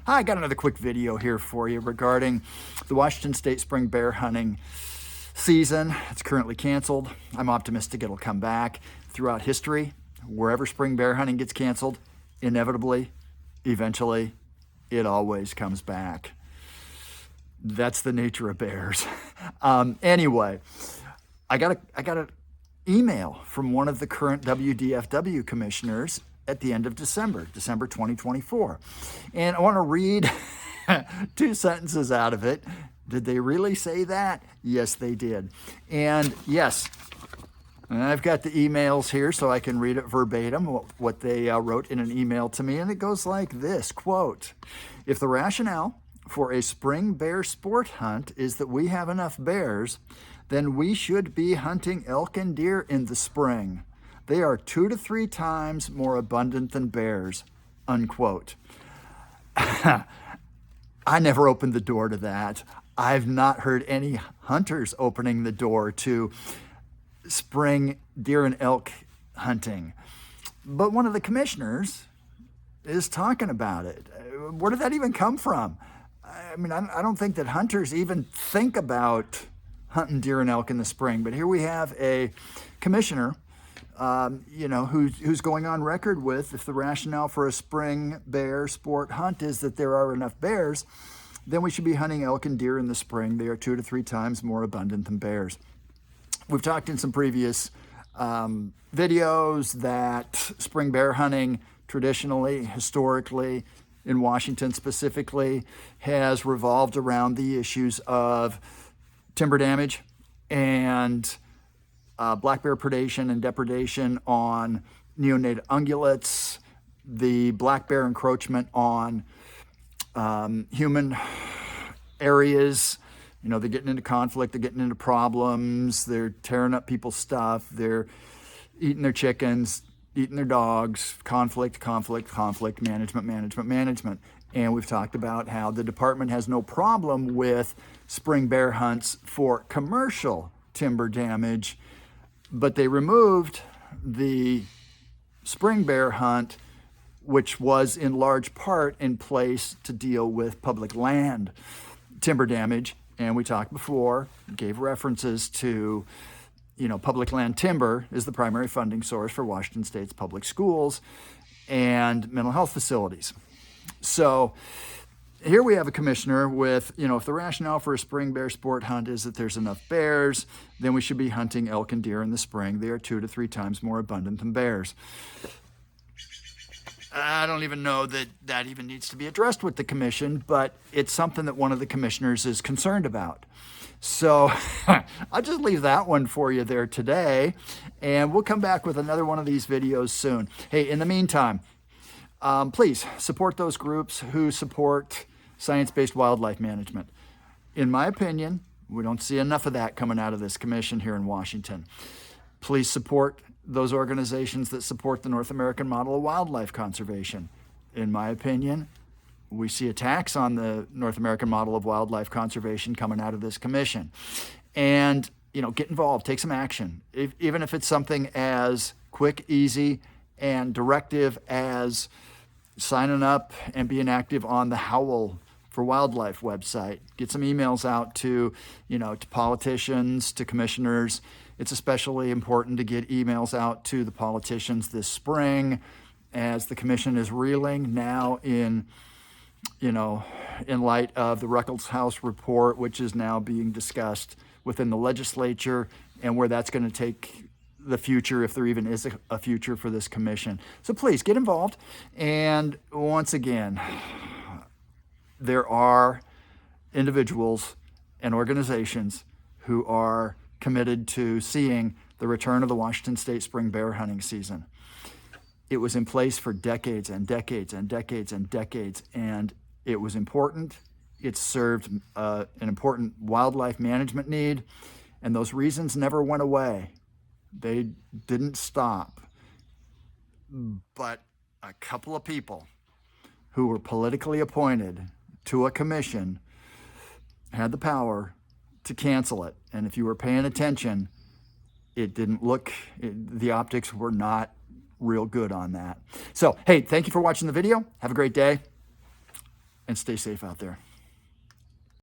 I got another quick video here for you regarding the Washington State spring bear hunting season. It's currently canceled. I'm optimistic it'll come back. Throughout history, wherever spring bear hunting gets canceled, inevitably, eventually, it always comes back. That's the nature of bears. Anyway, I got an email from one of the current WDFW commissioners at the end of December 2024. And I want to read 2 sentences out of it. Did they really say that? Yes, they did. And yes, and I've got the emails here so I can read it verbatim, what they wrote in an email to me. And it goes like this, quote, "If the rationale for a spring bear sport hunt is that we have enough bears, then we should be hunting elk and deer in the spring. They are 2 to 3 times more abundant than bears," unquote. I never opened the door to that. I've not heard any hunters opening the door to spring deer and elk hunting. But one of the commissioners is talking about it. Where did that even come from? I mean, I don't think that hunters even think about hunting deer and elk in the spring. But here we have a commissioner who's going on record with, if the rationale for a spring bear sport hunt is that there are enough bears, then we should be hunting elk and deer in the spring. They are 2 to 3 times more abundant than bears. We've talked in some previous videos that spring bear hunting traditionally, historically, in Washington specifically, has revolved around the issues of timber damage and black bear predation and depredation on neonatal ungulates, the black bear encroachment on human areas. You know, they're getting into conflict, they're getting into problems, they're tearing up people's stuff, they're eating their chickens, eating their dogs, conflict, management. And we've talked about how the department has no problem with spring bear hunts for commercial timber damage, but they removed the spring bear hunt, which was in large part in place to deal with public land timber damage. And we talked before, gave references to, public land timber is the primary funding source for Washington State's public schools and mental health facilities. So here we have a commissioner with, if the rationale for a spring bear sport hunt is that there's enough bears, then we should be hunting elk and deer in the spring. They are 2 to 3 times more abundant than bears. I don't even know that even needs to be addressed with the commission, but it's something that one of the commissioners is concerned about. So I'll just leave that one for you there today, and we'll come back with another one of these videos soon. Hey, in the meantime, please support those groups who support science-based wildlife management. In my opinion, we don't see enough of that coming out of this commission here in Washington. Please support those organizations that support the North American model of wildlife conservation. In my opinion, we see attacks on the North American model of wildlife conservation coming out of this commission. And, get involved, take some action. Even if it's something as quick, easy, and directive as signing up and being active on the Howl for Wildlife website. Get some emails out to politicians, to commissioners. It's especially important to get emails out to the politicians this spring as the commission is reeling now in light of the Ruckelshaus report, which is now being discussed within the legislature, and where that's going to take the future, if there even is a future for this commission. So please get involved. And once again, there are individuals and organizations who are committed to seeing the return of the Washington State spring bear hunting season. It was in place for decades and decades and decades and decades, and it was important. It served an important wildlife management need, and those reasons never went away. They didn't stop. But a couple of people who were politically appointed to a commission had the power to cancel it. And if you were paying attention, the optics were not real good on that. So, hey, thank you for watching the video. Have a great day. and stay safe out there.